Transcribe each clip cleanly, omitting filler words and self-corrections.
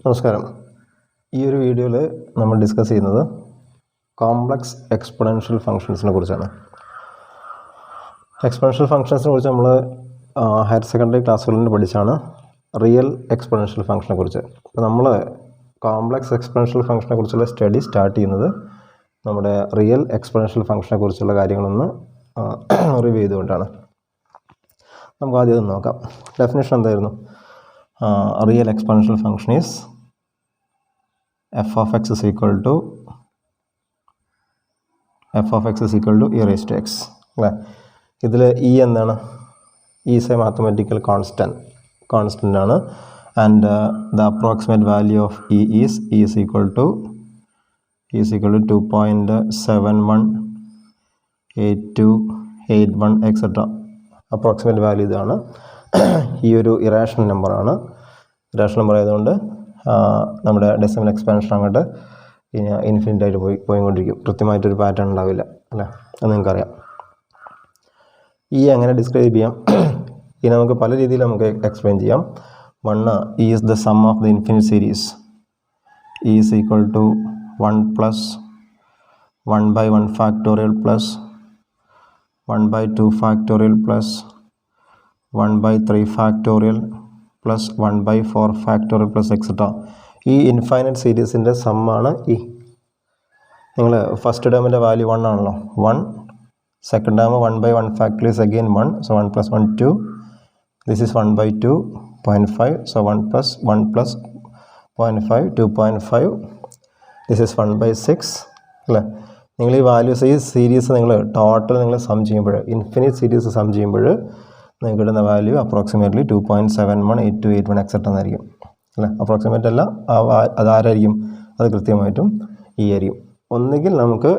നമസ്കാരം. ഈ ഒരു വീഡിയോയിൽ നമ്മൾ ഡിസ്കസ് ചെയ്യുന്നത് കോംപ്ലക്സ് എക്സ്പൊണൻഷ്യൽ ഫംഗ്ഷൻസിനെ കുറിച്ചാണ്. എക്സ്പൊണൻഷ്യൽ ഫംഗ്ഷൻസിനെ കുറിച്ച് നമ്മൾ ഹയർ സെക്കൻഡറി ക്ലാസ്സുകളിൽ പഠിച്ചാണ് റിയൽ എക്സ്പൊണൻഷ്യൽ ഫംഗ്ഷനെ കുറിച്ച്. അപ്പോൾ നമ്മൾ കോംപ്ലക്സ് എക്സ്പൊണൻഷ്യൽ ഫംഗ്ഷനെ കുറിച്ചുള്ള സ്റ്റഡി സ്റ്റാർട്ട് ചെയ്യുന്നത് നമ്മുടെ റിയൽ എക്സ്പൊണൻഷ്യൽ ഫംഗ്ഷനെ കുറിച്ചുള്ള കാര്യങ്ങളൊന്ന് റിവ്യൂ ചെയ്തുകൊണ്ടാണ്. നമുക്ക് ആദ്യം അത് നോക്കാം. ഡെഫിനിഷൻ എന്തായിരുന്നു? Real exponential function is f of x is equal to e raised to x. അല്ലേ? ഇതിൽ e എന്താണ്? e is a mathematical constant ആണ്. And the approximate value of e is equal to 2.718281 etc. Approximate value ഇതാണ്. ഈ ഒരു irrational നമ്പറാണ്. Irrational number ആയതുകൊണ്ട് നമ്മുടെ ഡെസിമൽ എക്സ്പാൻഷൻ അങ്ങോട്ട് ഇൻഫിനിറ്റ് ആയിട്ട് പോയിക്കൊണ്ടിരിക്കും. കൃത്യമായിട്ടൊരു പാറ്റേൺ ഉണ്ടാവില്ല, അല്ലേ? അത് നിങ്ങൾക്കറിയാം. ഈ എങ്ങനെ ഡിസ്ക്രൈബ് ചെയ്യാം? ഈ നമുക്ക് പല രീതിയിൽ നമുക്ക് എക്സ്പ്ലെയിൻ ചെയ്യാം. One e is the sum of the infinite series. E is equal to 1 plus 1/1 factorial plus 1/2 factorial plus 1/3 factorial plus 1/4 factorial plus etcetera. ഈ ഇൻഫൈനൈറ്റ് സീരീസിൻ്റെ സമ്മാണ് ഈ. നിങ്ങൾ ഫസ്റ്റ് ടേമിൻ്റെ വാല്യൂ 1 ആണല്ലോ. 1. സെക്കൻഡ് ടേം 1/1 ഫാക്ടോറിയൽ is again 1. So 1 + 1 2. This is 1/2.5. So 1 + 0.5 2.5. This is 1/6. അല്ലേ? നിങ്ങൾ ഈ വാല്യൂസ്, ഈ സീരീസ് നിങ്ങൾ ടോട്ടൽ നിങ്ങൾ സം ചെയ്യുമ്പോൾ, ഇൻഫിനിറ്റ് സീരീസ് സം ചെയ്യുമ്പോൾ നിങ്ങൾക്ക് കിട്ടുന്ന വാല്യൂ അപ്രോക്സിമേറ്റ്ലി 2.718281 എക്സെട്ര എന്നായിരിക്കും. അല്ലേ? അപ്രോക്സിമേറ്റ് അല്ല, അതാരായിരിക്കും? അത് കൃത്യമായിട്ടും ഈ ആയിരിക്കും. ഒന്നുകിൽ നമുക്ക്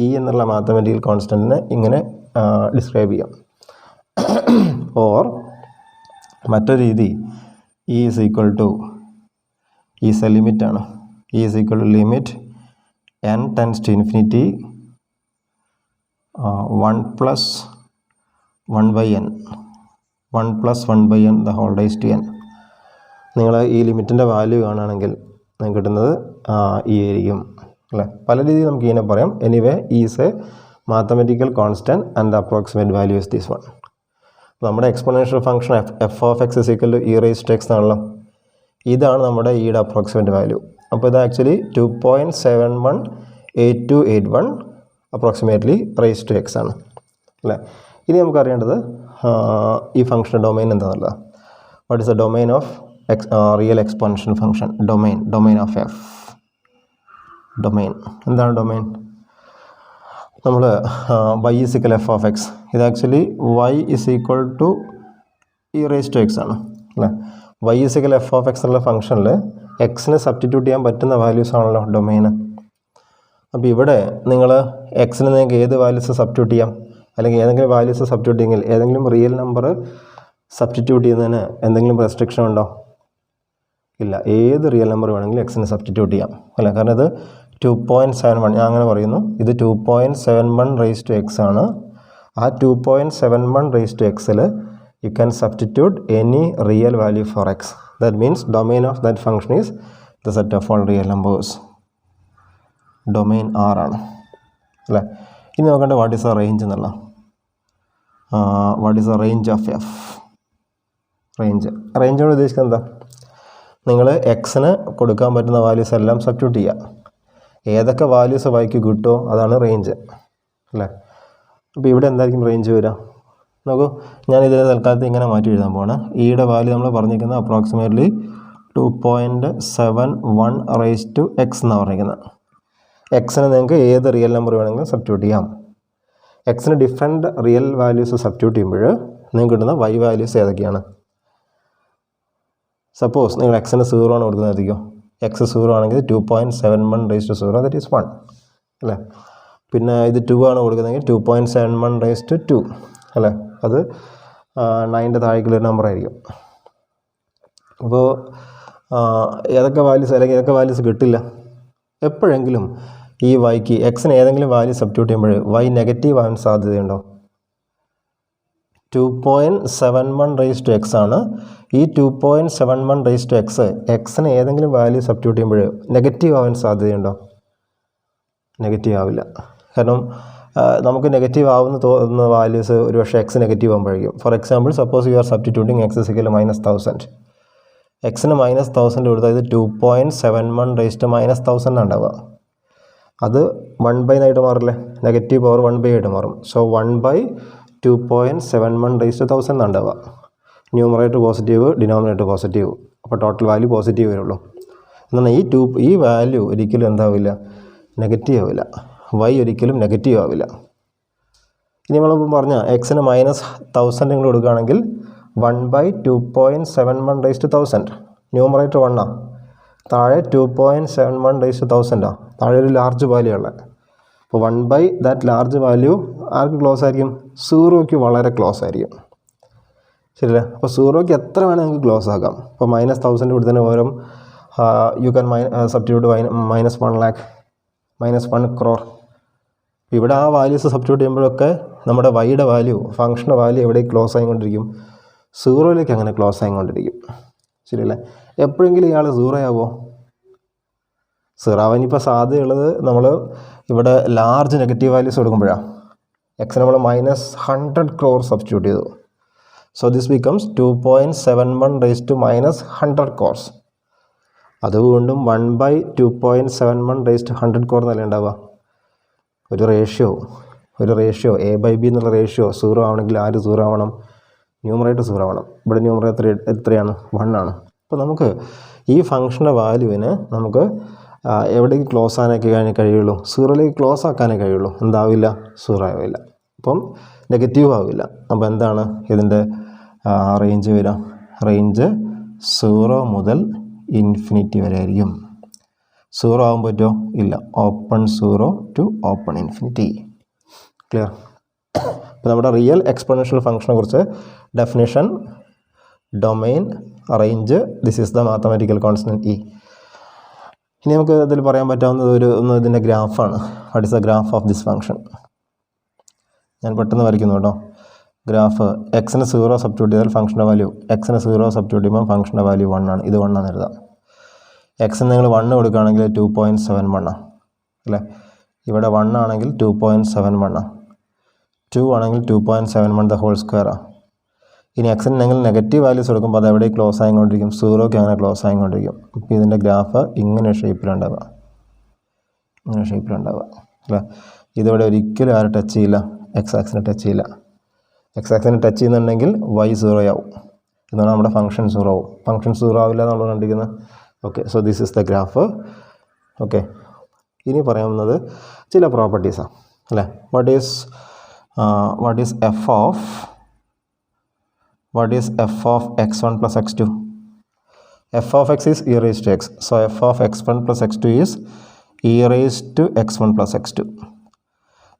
ഈ എന്നുള്ള മാത്തമാറ്റിക്കൽ കോൺസ്റ്റൻറ്റിനെ ഇങ്ങനെ ഡിസ്ക്രൈബ് ചെയ്യാം. ഓർ മറ്റൊരു രീതി, e is equal to, is a ലിമിറ്റാണ്. E is equal to limit n tends to infinity 1 + 1/n 1 + 1/n the whole raise to n. നിങ്ങൾ ഈ ലിമിറ്റിൻ്റെ വാല്യൂ കാണുകയാണെങ്കിൽ നിങ്ങൾക്ക് കിട്ടുന്നത് ഈ ആയിരിക്കും. അല്ലേ? പല രീതിയിൽ നമുക്ക് ഇതിനെ പറയാം. Anyway is a mathematical constant and the approximate value is this one. നമ്മുടെ exponential function f of x is equal to e raised to x ആണല്ലോ. ഇതാണ് നമ്മുടെ ഈയുടെ അപ്രോക്സിമേറ്റ് വാല്യൂ. അപ്പോൾ ഇത് actually 2.718281 approximately raise to x ആണ്. അല്ലേ? ഇനി നമുക്കറിയേണ്ടത് ഈ ഫംഗ്ഷൻ ഡൊമൈൻ എന്താണെന്നുള്ളത്. What is the domain of real exponential function? Domain of F. Domain എന്താണ് ഡൊമൈൻ? നമ്മൾ y is equal f of x. ഇത് actually y is equal to e raised to x ആണ്. അല്ലേ? y is equal f of x എന്നുള്ള ഫംഗ്ഷനിൽ എക്സിന് substitute ചെയ്യാൻ പറ്റുന്ന വാല്യൂസ് ആണല്ലോ ഡൊമൈന്. അപ്പോൾ ഇവിടെ നിങ്ങൾ എക്സിന് നിങ്ങൾക്ക് ഏത് വാല്യൂസ് സബ്സ്റ്റിറ്റ്യൂട്ട് ചെയ്യാം, അല്ലെങ്കിൽ ഏതെങ്കിലും വാല്യൂസ് സബ്സ്റ്റിറ്റ്യൂട്ട് ചെയ്യുമെങ്കിൽ ഏതെങ്കിലും റിയൽ നമ്പർ സബ്സ്റ്റിറ്റ്യൂട്ട് ചെയ്യുന്നതിന് എന്തെങ്കിലും റെസ്ട്രിക്ഷൻ ഉണ്ടോ? ഇല്ല. ഏത് റിയൽ നമ്പർ വേണമെങ്കിലും എക്സിന് സബ്സ്റ്റിറ്റ്യൂട്ട് ചെയ്യാം. അല്ല, കാരണം ഇത് 2.71, ഞാൻ അങ്ങനെ പറയുന്നു, ഇത് 2.71 റൈസ് ടു എക്സ് ആണ്. ആ 2.71 റൈസ് ടു എക്സിൽ you can substitute any real value for x. That means domain of that function is the set of all real numbers. Domain R ആണ്. അല്ലേ? ഇനി നോക്കേണ്ട വാട്ട് ഈസ് എ റേഞ്ച് എന്നുള്ള. What is a range of f? റേഞ്ചോട് ഉദ്ദേശിക്കുന്നത് എന്താ? നിങ്ങൾ എക്സിന് കൊടുക്കാൻ പറ്റുന്ന വാല്യൂസ് എല്ലാം സബ്സ്റ്റിറ്റ്യൂട്ട് ചെയ്യുക. ഏതൊക്കെ വാല്യൂസ് വൈക്ക് കിട്ടുമോ അതാണ് റേഞ്ച്. അല്ലേ? അപ്പോൾ ഇവിടെ എന്തായിരിക്കും റേഞ്ച് വരിക? നോക്കൂ, ഞാൻ ഇതിനെ തൽക്കാലത്ത് ഇങ്ങനെ മാറ്റി എഴുതാൻ പോവാണ്. ഈയുടെ വാല്യൂ നമ്മൾ പറഞ്ഞിരിക്കുന്നത് അപ്രോക്സിമേറ്റ്ലി 2.71 റൈസ് ടു എക്സ് എന്നാണ് പറഞ്ഞിരിക്കുന്നത്. എക്സിന് നിങ്ങൾക്ക് ഏത് റിയൽ നമ്പർ വേണമെങ്കിലും സബ്സ്റ്റിറ്റ്യൂട്ട് ചെയ്യാം. എക്സിന് ഡിഫറെൻറ്റ് റിയൽ വാല്യൂസ് സബ്സ്റ്റിറ്റ്യൂട്ട് ചെയ്യുമ്പോൾ നിങ്ങൾക്ക് കിട്ടുന്ന വൈ വാല്യൂസ് ഏതൊക്കെയാണ്? സപ്പോസ് നിങ്ങൾ എക്സിന് 0 ആണ് കൊടുക്കുന്നതായിരിക്കും. എക്സ് 0 ആണെങ്കിൽ 2.71 റൈസ് ടു 0 ദറ്റ് ഈസ് 1. അല്ലേ? പിന്നെ ഇത് 2 ആണ് കൊടുക്കുന്നതെങ്കിൽ 2.71 റൈസ് ടു 2. അല്ലേ? അത് 9ൻ്റെ താഴേക്കുള്ള നമ്പർ ആയിരിക്കും. അപ്പോൾ ഏതൊക്കെ വാല്യൂസ്, അല്ലെങ്കിൽ ഏതൊക്കെ വാല്യൂസ് കിട്ടില്ല? എപ്പോഴെങ്കിലും ഈ വൈക്ക് എക്സിന് ഏതെങ്കിലും വാല്യൂ സബ്സ്റ്റിറ്റ്യൂട്ട് ചെയ്യുമ്പോൾ വൈ നെഗറ്റീവ് ആവാൻ സാധ്യതയുണ്ടോ? 2.71 റൈസ് ടു എക്സ് ആണ്. ഈ 2.71 റേസ് ടു എക്സ് എക്സിന് ഏതെങ്കിലും വാല്യൂ സബ്സ്റ്റിറ്റ്യൂട്ട് ചെയ്യുമ്പോൾ നെഗറ്റീവ് ആവാൻ സാധ്യതയുണ്ടോ? നെഗറ്റീവ് ആവില്ല. കാരണം നമുക്ക് നെഗറ്റീവ് ആവുന്ന തോന്നുന്ന വാല്യൂസ് ഒരു പക്ഷേ എക്സ് നെഗറ്റീവ് ആകുമ്പോഴേക്കും. For example suppose you are substituting X is equal -1000. എക്സിന് -1000 കൊടുത്താൽ ഇത് 2.71 റേസ് ടു -1000 ഉണ്ടാവുക. അത് 1/, ആയിട്ട് മാറില്ലേ? നെഗറ്റീവ് പവർ 1/, ആയിട്ട് മാറും. സോ 1/2.71 റേസ് ടു 1000 ഉണ്ടാവുക. Numerator positive, denominator positive. അപ്പോൾ ടോട്ടൽ വാല്യൂ പോസിറ്റീവ് വരുള്ളൂ. എന്നാൽ ഈ വാല്യൂ ഒരിക്കലും എന്താവില്ല? നെഗറ്റീവ് ആവില്ല. y ഒരിക്കലും നെഗറ്റീവ് ആവില്ല. ഇനി നമ്മളിപ്പോൾ പറഞ്ഞാൽ എക്സിന് -1000 നിങ്ങൾ കൊടുക്കുകയാണെങ്കിൽ 1/2.71 റേസ് ടു 1000. ന്യൂമറേറ്റർ 1 താഴെ 2.71 റേസ് ടു 1000 താഴെ ഒരു ലാർജ് വാല്യൂ ഉള്ളത്. അപ്പോൾ 1/, that large value arc close ആയിരിക്കും? 0ക്ക് വളരെ ക്ലോസ് ആയിരിക്കും. ശരിയല്ലേ? അപ്പോൾ 0ക്ക് എത്ര വേണമെങ്കിൽ നിങ്ങൾക്ക് ക്ലോസ് ആക്കാം. അപ്പോൾ -1000 കൊടുത്തതിന് പകരം U can substitute -1 lakh, -1 crore. ഇവിടെ ആ വാല്യൂസ് സബ്സ്റ്റിറ്റ്യൂട്ട് ചെയ്യുമ്പോഴൊക്കെ നമ്മുടെ വൈയുടെ വാല്യൂ, ഫംഗ്ഷൻ്റെ വാല്യൂ എവിടേക്ക് ക്ലോസ് ആയിക്കൊണ്ടിരിക്കും? 0ലേക്ക് അങ്ങനെ ക്ലോസ് ആയിക്കൊണ്ടിരിക്കും. ശരിയല്ലേ? എപ്പോഴെങ്കിലും ഇയാൾ 0 ആവുമോ? 0 ആവാനിപ്പോൾ സാധ്യതയുള്ളത് നമ്മൾ ഇവിടെ ലാർജ് നെഗറ്റീവ് വാല്യൂസ് കൊടുക്കുമ്പോഴാണ്. എക്സ് നമ്മൾ -100 crore സബ്സ്റ്റിറ്റ്യൂട്ട് ചെയ്തു. So this becomes 2.71 raise to -100 crores. അതുകൊണ്ടും 1/2.71 റേസ് ടു 100 crore എന്നല്ല ഉണ്ടാവുക. ഒരു റേഷ്യോ A/B എന്നുള്ള റേഷ്യോ 0 ആവണമെങ്കിൽ ആര് 0 ആവണം? ന്യൂമറേറ്റർ 0 ആവണം. ഇവിടെ ന്യൂമറേറ്റർ എത്രയാണ്? 1 ആണ്. അപ്പോൾ നമുക്ക് ഈ ഫംഗ്ഷൻ്റെ വാല്യൂവിന് നമുക്ക് എവിടേക്ക് ക്ലോസ് ആക്കാനൊക്കെ കഴിയുള്ളൂ? 0ലേക്ക് ക്ലോസ് ആക്കാനേ കഴിയുള്ളൂ. എന്താവില്ല? 0 ആവില്ല. അപ്പം നെഗറ്റീവ് ആവില്ല. അപ്പോൾ എന്താണ് ഇതിൻ്റെ റേഞ്ച് വരിക? റേഞ്ച് 0 മുതൽ ഇൻഫിനിറ്റി വരെ ആയിരിക്കും. 0 ആകാൻ പറ്റുമോ? ഇല്ല. Open 0 to open infinity. Clear? അപ്പോൾ നമ്മുടെ റിയൽ എക്സ്പോണൻഷ്യൽ ഫംഗ്ഷനെ കുറിച്ച് definition, domain, range, this is the mathematical constant e. ഇനി നമുക്ക് ഇതിൽ പറയാൻ പറ്റാവുന്നത് ഇതിൻ്റെ ഗ്രാഫാണ്. What is the graph of this function? ഞാൻ പെട്ടെന്ന് വരയ്ക്കുന്നു കേട്ടോ. ഗ്രാഫ് എക്സിന് 0 സബ്സ്റ്റിറ്റ്യൂട്ട് ചെയ്താൽ ഫംഗ്ഷൻ്റെ വാല്യൂ, എക്സിന് 0 സബ്സ്റ്റിറ്റ്യൂട്ട് ചെയ്യുമ്പോൾ ഫംഗ്ഷൻ്റെ വാല്യൂ 1 ആണ്. ഇത് 1 ആണെന്ന് എഴുതാം. എക്സിന് നിങ്ങൾ 1 കൊടുക്കുകയാണെങ്കിൽ 2.71 അല്ലേ? ഇവിടെ 1 ആണെങ്കിൽ 2.71, 2 ആണെങ്കിൽ 2.71 ദ ഹോൾ സ്ക്വയറാണ്. ഇനി എക്സിന് നിങ്ങൾ നെഗറ്റീവ് വാല്യൂസ് കൊടുക്കുമ്പോൾ അത് എവിടെ ക്ലോസ് ആയിക്കൊണ്ടിരിക്കും? 0ക്ക് അങ്ങനെ ക്ലോസ് ആയിക്കൊണ്ടിരിക്കും. അപ്പോൾ ഇതിൻ്റെ ഗ്രാഫ് ഇങ്ങനെ ഷേപ്പിലുണ്ടാവുക അല്ലേ? ഇതിവിടെ ഒരിക്കലും ആരും ടച്ച് ചെയ്യില്ല, എക്സ് ആക്സിനെ ടച്ച് ചെയ്യില്ല. എക്സ് ആക്സിനെ ടച്ച് ചെയ്യുന്നുണ്ടെങ്കിൽ y 0 ആവും. എന്നാണ് നമ്മുടെ ഫംഗ്ഷൻ 0 ആവും. ഫംഗ്ഷൻ 0 ആവില്ല എന്നാണ് കണ്ടിരിക്കുന്നത്. Okay, so this is the graph. Okay, ഇനി പറയാവുന്നത് ചില പ്രോപ്പർട്ടീസാണ് അല്ലേ? What is f of x1 plus x2? f of x is e raised to x. So f of x1 plus x2 is e raised to x1 plus x2.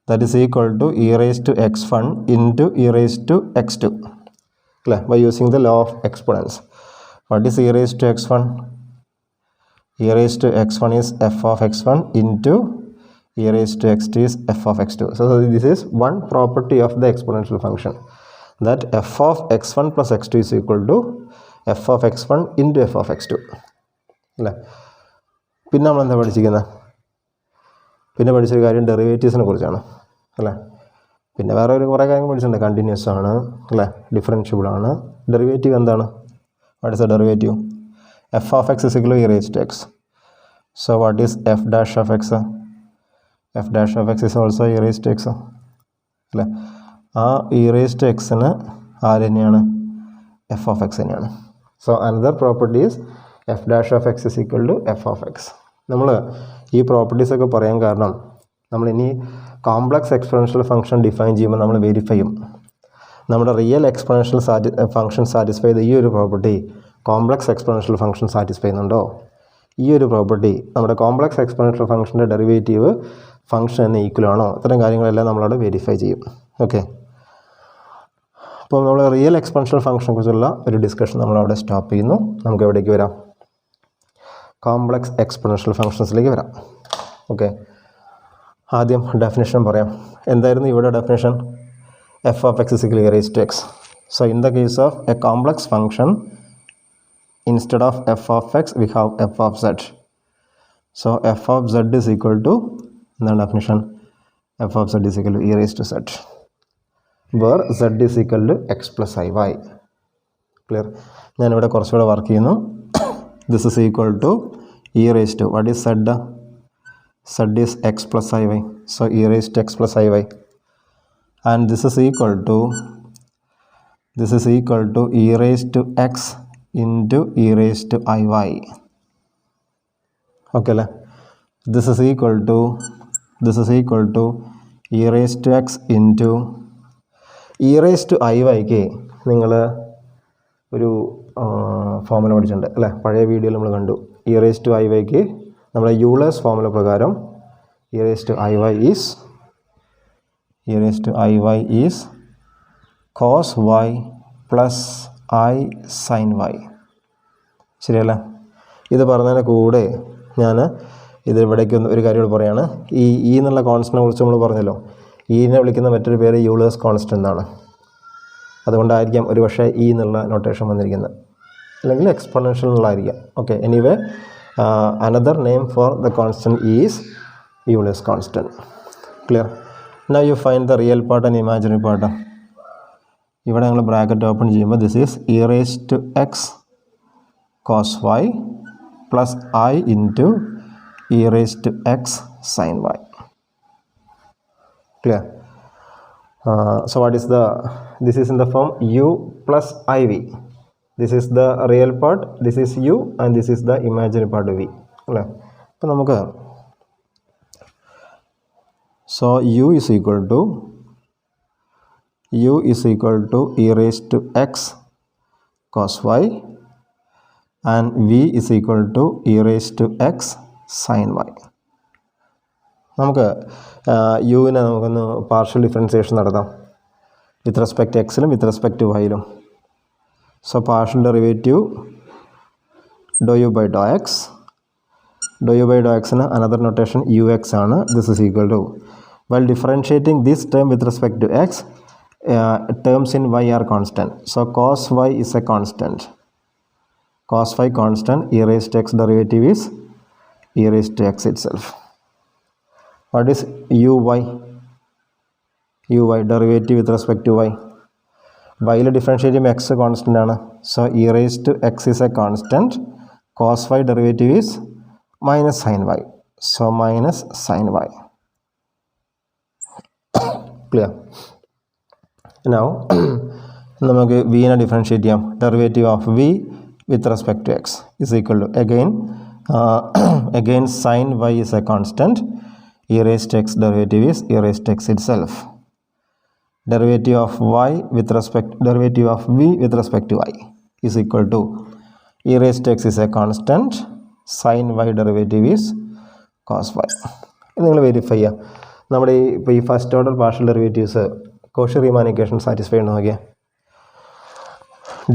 That is equal to e raised to x1 into e raised to x2. By using the law of exponents. What is e raised to x1? E raised to x1 is f of x1 into e raised to x2 is f of x2. So this is one property of the exponential function, that f of x1 plus x2 is equal to f of x1 into f of x2. പിന്നെ നമ്മൾ എന്താ പഠിച്ചിരിക്കുന്നത്? പിന്നെ പഠിച്ചൊരു കാര്യം ഡെറിവേറ്റീവ്സിനെ കുറിച്ചാണ് അല്ലേ? പിന്നെ വേറെ കുറേ കാര്യങ്ങൾ പഠിച്ചിട്ടുണ്ട്. കണ്ടിന്യൂസ് ആണ് അല്ലേ? ഡിഫറൻഷ്യബിൾ ആണ്. ഡെറിവേറ്റീവ് എന്താണ്? What is A derivative? f of x is equal to e raised to x. So what is f dash of x? f dash of x is also e raised to x അല്ലേ? ആ e raised to xന് ആര് തന്നെയാണ്? f of x തന്നെയാണ്. So another property is f dash of x is equal to f of x. നമ്മൾ ഈ പ്രോപ്പർട്ടീസൊക്കെ പറയാൻ കാരണം നമ്മളിനി കോംപ്ലക്സ് എക്സ്പോണൻഷ്യൽ ഫംഗ്ഷൻ ഡിഫൈൻ ചെയ്യുമ്പോൾ നമ്മൾ വെരിഫൈ ചെയ്യും നമ്മുടെ റിയൽ എക്സ്പോണൻഷ്യൽ ഫംഗ്ഷൻ സാറ്റിസ്ഫൈ ചെയ്ത ഈ ഒരു property complex exponential function satisfy ചെയ്യുന്നുണ്ടോ? ഈ ഒരു പ്രോപ്പർട്ടി നമ്മുടെ കോംപ്ലക്സ് എക്സ്പോണൻഷ്യൽ ഫംഗ്ഷൻ്റെ ഡെറിവേറ്റീവ് ഫംഗ്ഷൻ എന്ന് ഈക്വൽ ആണോ? ഇത്തരം കാര്യങ്ങളെല്ലാം നമ്മളവിടെ വെരിഫൈ ചെയ്യും. ഓക്കെ, അപ്പോൾ നമ്മൾ റിയൽ എക്സ്പോണൻഷ്യൽ ഫംഗ്ഷനെ കുറിച്ചുള്ള ഒരു ഡിസ്കഷൻ നമ്മളവിടെ സ്റ്റോപ്പ് ചെയ്യുന്നു. നമുക്ക് എവിടേക്ക് വരാം? കോംപ്ലക്സ് എക്സ്പോണൻഷ്യൽ ഫംഗ്ഷൻസിലേക്ക് വരാം. ഓക്കെ, ആദ്യം ഡെഫിനിഷൻ പറയാം. എന്തായിരുന്നു ഇവിടെ definition? f of x is equal to e raised to x. So in the case of a complex function instead of f of x we have f of z. So f of z is equal to the definition, f of z is equal to e raised to z, where z is equal to x plus iy. Clear? ഞാൻ ഇവിടെ കുറച്ചുകൂടെ work ചെയ്യുന്നു. This is equal to e raised to, what is z? Z is x plus iy, so e raised to x plus iy, and this is equal to e raised to x into e raised to iy. Okay la? This is equal to e raised to x into e raised to iy ക്ക് നിങ്ങൾ ഒരു formula പഠിച്ചിട്ടുണ്ട് അല്ലേ? പഴയ വീഡിയോയിൽ നമ്മൾ കണ്ടു. e raised to iy ക്ക് നമ്മുടെ യൂളേഴ്സ് ഫോർമുല പ്രകാരം e raised to iy is cos y plus I sin y. ശരിയല്ലേ? ഇത് പറഞ്ഞതിന് കൂടെ ഞാൻ ഇത് ഇവിടേക്ക് ഒരു കാര്യം പറയുകയാണ്. ഈ എന്നുള്ള കോൺസ്റ്റൻറ്റിനെ കുറിച്ച് നമ്മൾ പറഞ്ഞല്ലോ. ഈനെ വിളിക്കുന്ന മറ്റൊരു പേര് യൂളേഴ്സ് കോൺസ്റ്റൻ്റ് എന്നാണ്. അതുകൊണ്ടായിരിക്കാം ഒരു പക്ഷേ ഈ എന്നുള്ള നൊട്ടേഷൻ വന്നിരിക്കുന്നത്, അല്ലെങ്കിൽ എക്സ്പോണൻഷ്യൽ എന്നുള്ളതായിരിക്കാം. Okay, anyway another name for the constant is Euler's constant. Clear? Now you find the real part and imaginary part. ഇവിടെ ഞങ്ങൾ ബ്രാക്കറ്റ് ഓപ്പൺ ചെയ്യുമ്പോൾ this is e raised to x cos y plus I into e raised to x sin y. Clear? So what is this is in the form u plus iv. This is the real part, this is u, and this is the imaginary part v. അല്ലേ? അപ്പോൾ നമുക്ക് so u is equal to e raised to x cos y, and v is equal to e raised to x sin y. നമുക്ക് യുവിനെ നമുക്കൊന്ന് partial differentiation നടത്താം with respect എക്സിലും with respect വൈയിലും. So partial derivative dou u by dou x. Dou u by dou x in another notation ux ആണ്. This is equal to, while differentiating this term with respect to x, terms in y are constant. So cos y is a constant. Cos y constant, e raised to x derivative is e raised to x itself. What is uy? Uy derivative with respect to y. y differentiate x constant ആണ്. So e raised to x is a constant. Cos y derivative is minus sin y. So minus sin y. Clear? Now നമുക്ക് v നെ differentiate ചെയ്യാം. Derivative of v with respect to x is equal to, again sin y is a constant. E raised to x derivative is e raised to x itself. Derivative of v with respect to y is equal to e raised to x is a constant. Sin y derivative is cos y. ഇത് നിങ്ങൾ verify ചെയ്യുക. നമ്മുടെ ഇപ്പോൾ ഈ first order partial derivatives Cauchy Riemann equation satisfy ചെയ്യണം നോക്കിയാൽ.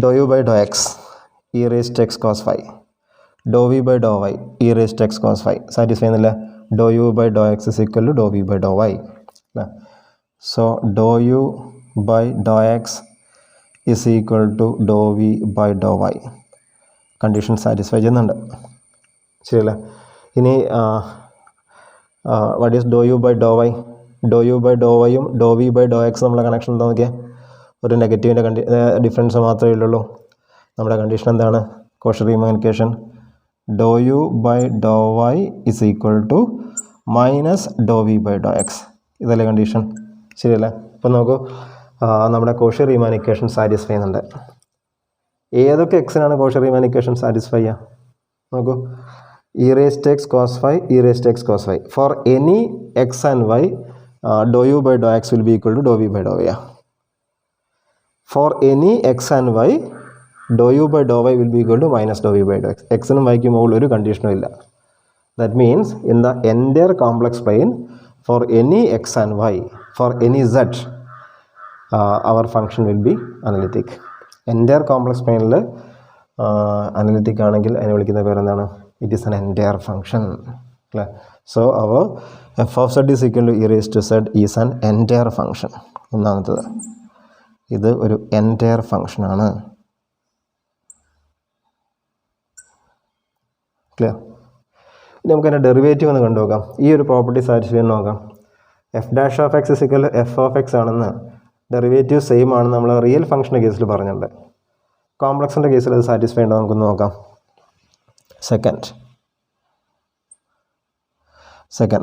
Dou u by Dr x e raise to x cos y, dou v by Dr y e raise to x cos y satisfy ചെയ്യുന്നില്ല. Dou u by Dr x is equal to dou v by Dr y. So dou u by dou x is equal to dou v by dou y. Condition satisfy ചെയ്യുന്നുണ്ട്. ശരിയല്ലേ? ഇനി what is Dr u by Dr y? Dou u by dou വൈയും dou v by Dr x നമ്മളെ connection എന്താ നോക്കിയാൽ? ഒരു നെഗറ്റീവിൻ്റെ difference മാത്രമേ ഉള്ളൂ. നമ്മുടെ കണ്ടീഷൻ എന്താണ്? Cauchy Riemann equation do u by Dr y is equal to minus do v by Dr x. ഇതല്ലേ കണ്ടീഷൻ? ശരിയല്ലേ? അപ്പോൾ നോക്കൂ, നമ്മുടെ കോഷി-റീമാൻ ഇക്വേഷൻ സാറ്റിസ്ഫൈ ചെയ്യുന്നുണ്ട്. ഏതൊക്കെ എക്സിനാണ് കോഷി-റീമാൻ ഇക്വേഷൻ സാറ്റിസ്ഫൈ ചെയ്യുക? നോക്കൂ, e raised to x cos phi, e raised to x cos phi. For any x and y, dou u by dou x will be equal to dou v by dou y. For any x and y, dou u by dou y will be equal to minus dou v by dou x. X നും y ക്കും മുകളിൽ ഒരു കണ്ടീഷനും ഇല്ല. That means in the entire complex plane, for any x and y, for any z, our function will be analytic. Entire complex plane analytic ആണെങ്കിൽ അതിനെ വിളിക്കുന്ന പേരെന്താണ്? It is an entire function. So our f of z is equal to e raised to z is an entire function. ഒന്നാമത്തത്, ഇത് ഒരു entire function ആണ്. Clear? ഇനി നമുക്ക് അതിൻ്റെ ഡെറിവേറ്റീവ് ഒന്ന് കണ്ടു നോക്കാം. ഈ ഒരു പ്രോപ്പർട്ടി സാറ്റിസ്ഫൈ ചെയ്യാൻ നോക്കാം. F dash of X is equal F of X ആണെന്ന് ഡെറിവേറ്റീവ് സെയിം ആണ് നമ്മൾ റിയൽ ഫംഗ്ഷൻ്റെ കേസിൽ പറഞ്ഞിട്ടുണ്ട്. കോംപ്ലക്സിൻ്റെ കേസിൽ അത് സാറ്റിസ്ഫൈ ഉണ്ടോ നമുക്കൊന്ന് നോക്കാം. സെക്കൻഡ്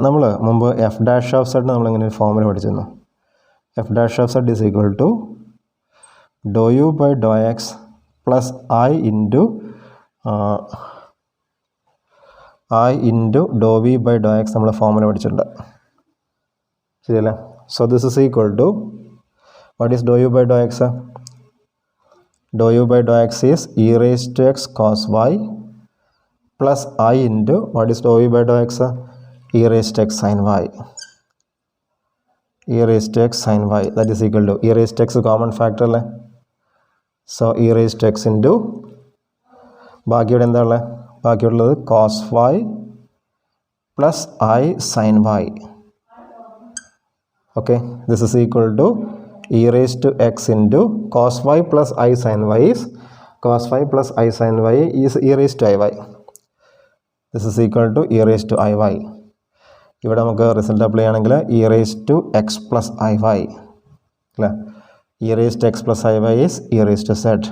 നമ്മൾ മുമ്പ് എഫ് ഡാഷ് ഓഫ് സെഡ് നമ്മളിങ്ങനെ ഒരു ഫോമിൽ പഠിച്ചിരുന്നു. F dash of z is equal to do u by Dr x plus i into do v by Dr x നമ്മൾ ഫോമിൽ പഠിച്ചിട്ടുണ്ട്. ശരിയല്ലേ? So this is equal to what is Dr u by Dr x? Do u by Dr x is e raise to x cos y plus i into what is do v by Dr x? E raise to x sine y. E raise to x sine y that is equal to e raise to x common factor അല്ലേ? So e raise to x into ബാക്കിയുടെ എന്താ ഉള്ളത്? ബാക്കിയുള്ളത് cos y plus i sine y. Okay, this is equal to e raise to x into cos y plus i sine y is cos y plus i sine y is e raise to i y. This is equal to e raise to i y. ഇവിടെ നമുക്ക് result apply ചെയ്യുകയാണെങ്കിൽ e raise to x plus i y അല്ലേ? E raise to x plus i y is e raise to z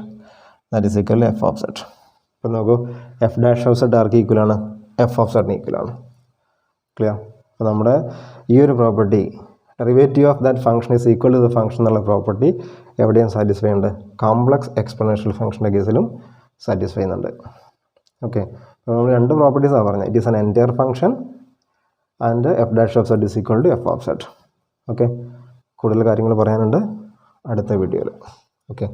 that is equal f of z. അപ്പോൾ നോക്കൂ, f dash of z ആർക്ക് ഈക്വലാണ്? F of സെഡിന് ഈക്വലാണ്. Clear? അപ്പോൾ നമ്മുടെ ഈ ഒരു property derivative of that function is equal to the function എന്നുള്ള പ്രോപ്പർട്ടി എവിടെയും സാറ്റിസ്ഫൈ ഉണ്ട്? കോംപ്ലക്സ് എക്സ്പൊണൻഷ്യൽ ഫംഗ്ഷൻ്റെ കേസിലും സാറ്റിസ്ഫൈ ചെയ്യുന്നുണ്ട്. ഓക്കെ, അപ്പോൾ നമ്മൾ രണ്ട് പ്രോപ്പർട്ടീസാണ് പറഞ്ഞത്. It is an entire function and f dash of z is equal to f of z. Okay, കൂടുതൽ കാര്യങ്ങൾ പറയാനുണ്ട് അടുത്ത വീഡിയോയിൽ. ഓക്കെ.